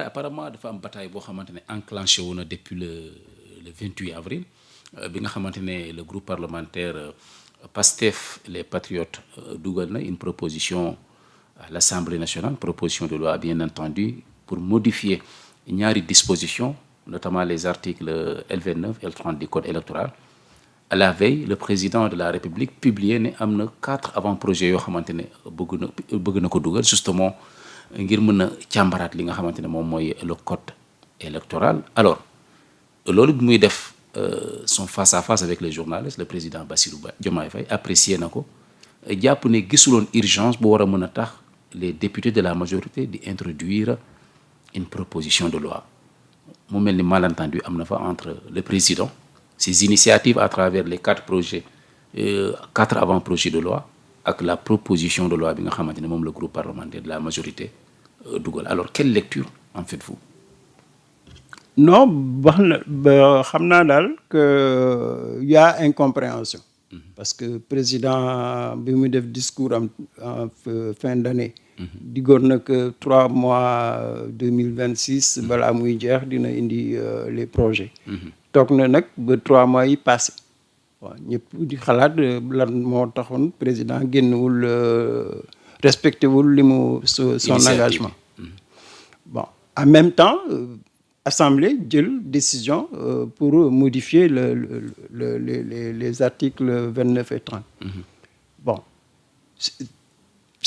apparemment dafa am bataille boo xamante ne enclenché wu na depuis le 28 avril bi nga xamante ne le groupe parlementaire PASTEF les Patriotes dugal na une proposition à l'Assemblée nationale, proposition de loi bien entendu, pour modifier ñaari dispositions, notamment les articles L29 L30 du code électoral. À la veille, le président de la République publié ne am na 4 avant-projets yoo xamante ne bëgg na ko dugal justement ngir mën a càmbaraat li nga xamante ne moom mooy le code électoral. Alors loolu bi muy def son face à face avec les journalistes, le président Bassirou Diomaye Faye apprécié na ko jàpp ne gisuloon urgence bu war a mën a tax les députés de la majorité di introduire une proposition de loi. mu mel ni malentendu am na fa entre le président, ses initiatives à travers les 4 projets 4 avant-projets de loi ak la proposition de loi bi nga xamante ne moom le groupe parlementaire de la majorité dugal. Alors quelle lecture en faites-vous? Non, wax na ba xam naa daal que y a incompréhension. Parce que président bi mu def discours en fin d'année. Diggoon na que 3 mois 2026 balaa muy jeex dina indi les projets. toog na nag ba 3 mois yi passé waaw ñëpp di xalaat lan moo taxoon président génnwul respecté wul li mu son engagement. Bon en même temps assemblée jël décision pour modifier les articles 29 et 30. Bon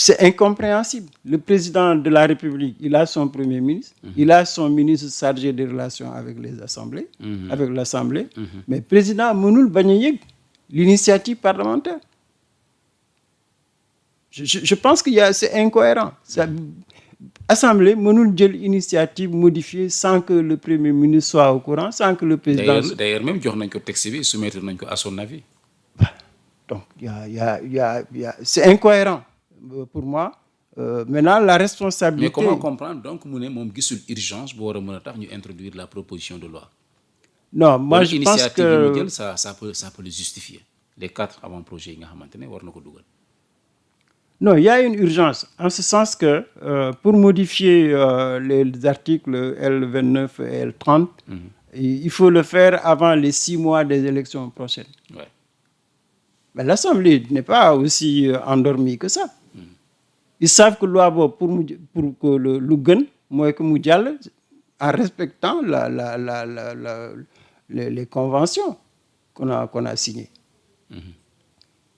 c'est incompréhensible. Le président de la République, il a son premier ministre, il a son ministre chargé des relations avec les assemblées, avec l'Assemblée, mais le président mënul bañ a yëg l'initiative parlementaire. Je pense que c'est incohérent. Assemblée mënul jël initiative modifiée sans que le premier ministre soit au courant, sans que le président... D'ailleurs même jox nañ ko texte bi soumettre nañ ko à son avis. Donc c'est incohérent. Pour moi maintenant la responsabilité. Mais comment comprendre donc mu ne moom gisul urgence bu war a mën a tax ñu introduire la proposition de loi? Non, moi je pense que l'initiative ça peut le justifier. Les 4 avant-projets yi nga xamante ne war na ko dugal. Non, il y a une urgence en ce sens que pour modifier les articles L29 et L30, il faut le faire avant les 6 mois des élections prochaines. Ouais. Mais l'Assemblée n'est pas aussi endormie que ça. Ils savent que loi boobu pour que lu gën mooy que mu jàll en respectant les conventions qu'on a signées.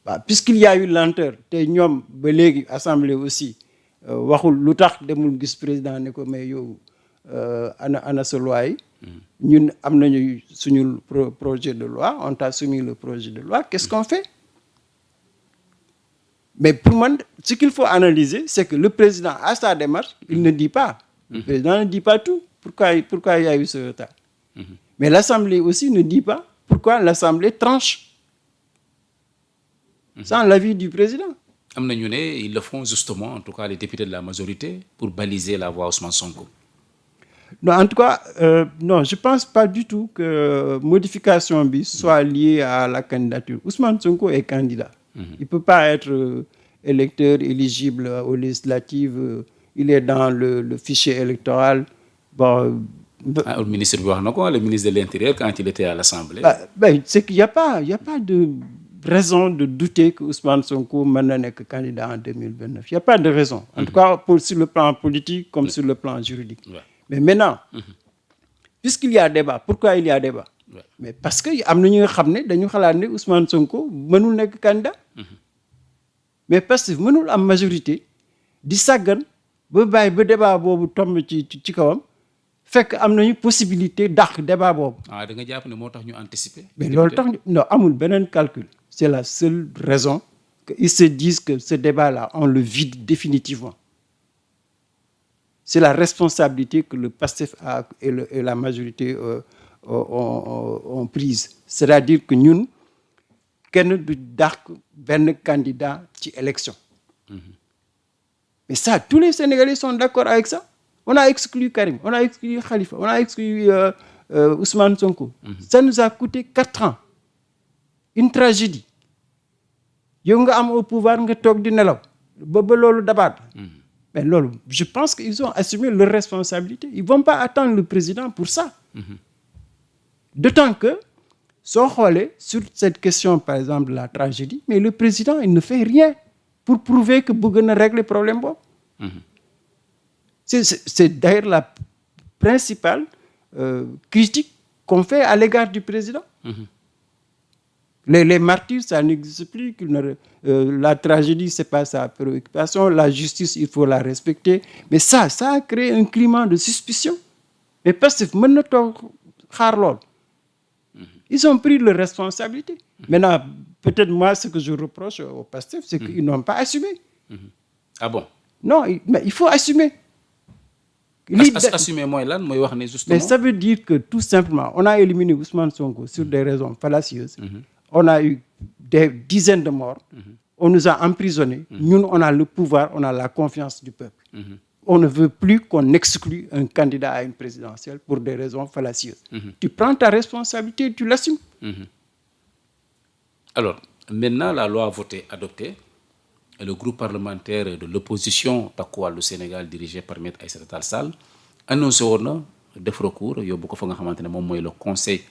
Bah, puisqu'il y a eu lenteur te ñoom ba léegi assemblée aussi waxul lu tax demul gis président ne ko mais yow ana sa loi yi. ñun am nañu suñu projet de loi on t'a soumis le projet de loi qu'est-ce qu'on fait? Mais pour moi, ce qu'il faut analyser, c'est que le président, à sa démarche, il ne dit pas. Le président ne dit pas tout. Pourquoi il y a eu ce retard? Mais l'Assemblée aussi ne dit pas pourquoi l'Assemblée tranche sans l'avis du président. Am na ñu ne ils le font justement, en tout cas les députés de la majorité, pour baliser la voie Ousmane Sonko. Non, en tout cas, non, je ne pense pas du tout que modification bi soit liée à la candidature. Ousmane Sonko est candidat. Il ne peut pas être électeur éligible aux législatives. Il est dans le fichier électoral. Bon, le ministre bi wax na ko, le ministre de l'Intérieur, quand il était à l'Assemblée. C'est qu'il n'y a pas de raison de douter que Ousmane Sonko mën na nekk candidat en 2029. Il n'y a pas de raison. En tout cas, sur le plan politique comme sur le plan juridique. Ouais. Mais maintenant, puisqu'il y a débat, pourquoi il y a débat? Ouais. Mais parce que am na ñu nga xam ne dañu xalaat ne Ousmane Sonko mënul nekk candidat. Mais parce que mënul am majorité di sàggan ba bàyyi ba débat boobu tombe ci kawam fekk am nañu possibilité dàq débat boobu. Da nga jàpp ne moo tax ñu anticiper. Mais loolu tax non amul beneen calcul. C'est la seule raison qu'ils se disent que ce débat-là on le vide définitivement. C'est la responsabilité que le PASTEF a et la majorité ont prise. C'est-à-dire que ñun kenn du dàq benn candidat ci élection. Mais ça, tous les Sénégalais sont d'accord avec ça. On a exclu Karim, on a exclu Khalifa, on a exclu Ousmane Sonko. Ça nous a coûté 4 ans. Une tragédie. Yow nga am au pouvoir nga toog di nelaw ba loolu dabaat. Mais loolu, je pense qu'ils ont assumé leur responsabilité. Ils ne vont pas attendre le président pour ça. D'autant que, soo xoolee sur cette question, par exemple, de la tragédie, mais le président, il ne fait rien pour prouver que bëgg na régler problème boobu. C'est d'ailleurs la principale critique qu'on fait à l'égard du président. Les martyrs, ça n'existe plus. La tragédie, c'est pas sa préoccupation. La justice, il faut la respecter. Mais ça a créé un climat de suspicion. Mais Pastef mën na toog xaar lool. Ils ont pris leurs responsabilités. Maintenant, peut-être moi, ce que je reproche au Pastef, c'est qu'ils n'ont pas assumé. Ah bon? Non, mais il faut assumer. Assumer mooy lan mooy wax ne justement. Mais ça veut dire que tout simplement, on a éliminé Ousmane Sonko sur des raisons fallacieuses. On a eu des dizaines de morts. On nous a emprisonnés. Nous, on a le pouvoir, on a la confiance du peuple. On ne veut plus qu'on exclue un candidat à une présidentielle pour des raisons fallacieuses. Tu prends ta responsabilité et tu l'assumes. Alors, maintenant, la loi votée, adoptée, le groupe parlementaire de l'opposition Takku Wallu Sénégal dirigé par Maître Aïssata Tall Sall annoncé woon na def recours yóbbu ko fa nga xamante ne moom mooy le conseil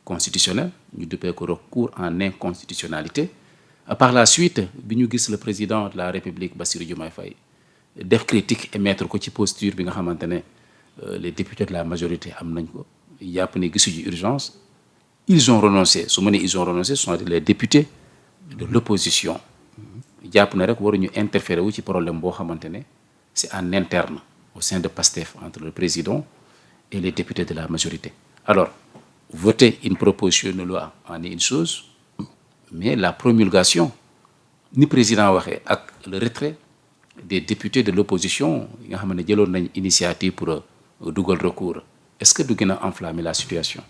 constitutionnel ñu duppee ko recours en inconstitutionnalité. Par la suite bi ñu gis le président de la République Bassirou Diomaye Faye def critique et mettre ko ci posture bi nga xamante ne les députés de la majorité am nañ ko yàpp ne gisuñu urgence. Ils ont renoncé su ma nee ils ont renoncé ce sont les députés de l'opposition jàpp na rek waruñu interférer wu ci problème boo xamante ne c'est en interne au sein de PASTEF entre le président et les députés de la majorité. Alors voter une proposition de loi en est une chose, mais la promulgation ni président waxee ak le retrait des députés de l'opposition yi nga xam ne jëloon nañ initiative pour dugal recours, est-ce que du gën a enflammer la situation?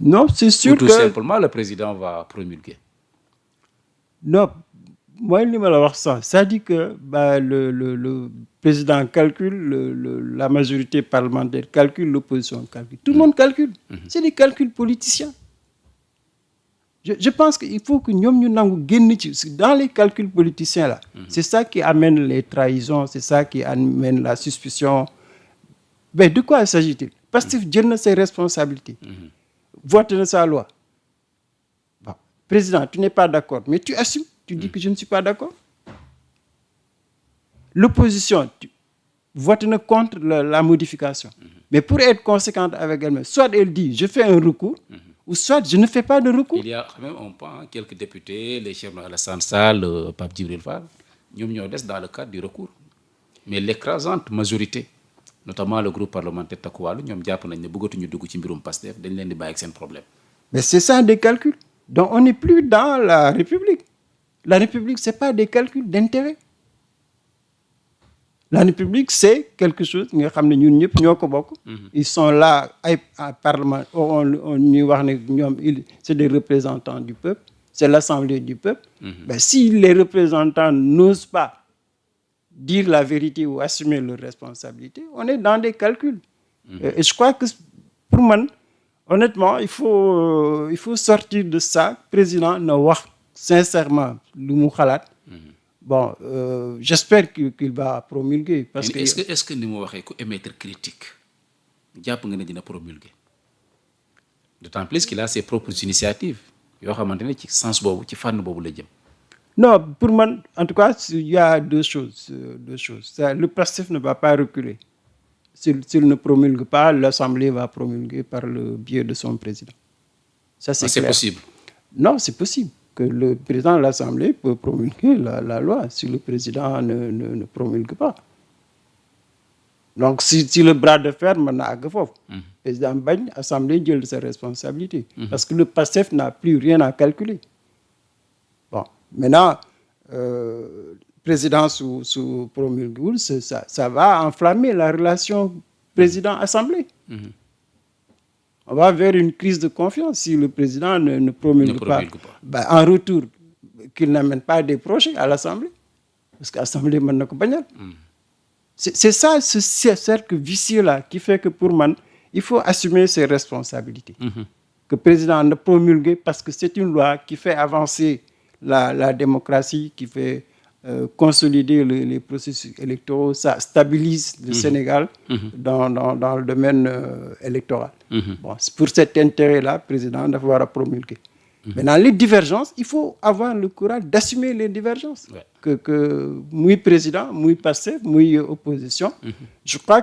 Non, c'est sûr que... Ou tout simplement le président va promulguer? Non, moi, li ma la wax ça, c'est-à-dire que le président calcule, la majorité parlementaire calcule, l'opposition calcule. Tout le monde calcule. C'est des calculs politiciens. Je pense qu'il faut que nous nangu génn ci dans les calculs politiciens là. C'est ça qui amène les trahisons, c'est ça qui amène la suspicion. Mais de quoi s'agit-il? Parce que jël na ses responsabilités. Vote na sa loi. Bon, président, tu n'es pas d'accord, mais tu assumes. Tu dis que je ne suis pas d'accord. L'opposition vote contre la modification. Mais pour être conséquente avec elle-même, soit elle dit je fais un recours, ou soit je ne fais pas de recours. Il y a quand même quelques députés, les chefs de Alassane Sall, Pape Djibril Fall, ñoom ñoo des dans le cadre du recours. Mais l'écrasante majorité, notamment le groupe parlementaire Takku Wallu, ñoom jàpp nañ ne bëggatuñu dugg ci mbirum Pastef dañ leen di bàyyi ak seen problème. Mais c'est ça des calculs. Donc on n'est plus dans la République. La République, ce n'est pas des calculs d'intérêt. La République, c'est quelque chose, ils sont là, à Parlement, c'est des représentants du peuple, c'est l'Assemblée du peuple. Ben, si les représentants n'osent pas dire la vérité ou assumer leurs responsabilités, on est dans des calculs. Et je crois que pour moi, honnêtement, il faut sortir de ça. Le président n'a wax sincèrement lu mu xalaat. Bon, j'espère qu'il va promulguer. Parce est-ce que ni mu waxee ku émettre critique jàpp nga ne dina promulguer? D'autant plus qu'il a ses propres initiatives yoo xamante ne ci sens boobu ci fànn boobu la jëm. Non, pour moi, en tout cas, il y a deux choses. Le PASTEF ne va pas reculer. S'il ne promulgue pas, l'Assemblée va promulguer par le biais de son président. Ça, c'est clair. Possible? Non, c'est possible. Que le président de l'Assemblée peut promulguer la loi si le président ne promulgue pas. Donc, si le bras de fer, le président bagne, l'Assemblée jël ses responsabilités. Parce que le PASTEF n'a plus rien à calculer. Bon, maintenant, le président sous promulgue, ça va enflammer la relation président-Assemblée. On va vers une crise de confiance si le président ne promulgue pas. Ben, en retour, qu'il n'amène pas des projets à l'Assemblée. Parce que l'Assemblée m'a bagnal. C'est ça, ce cercle vicieux-là, qui fait que pour moi, il faut assumer ses responsabilités. Que le président ne promulgue parce que c'est une loi qui fait avancer la démocratie, qui fait consolider les processus électoraux, ça stabilise le Sénégal dans le domaine électoral. Bon, pour cet intérêt-là, le président doit avoir promulguer. Maintenant, les divergences, il faut avoir le courage d'assumer les divergences. Que muy président, muy Pastef, muy opposition. Je crois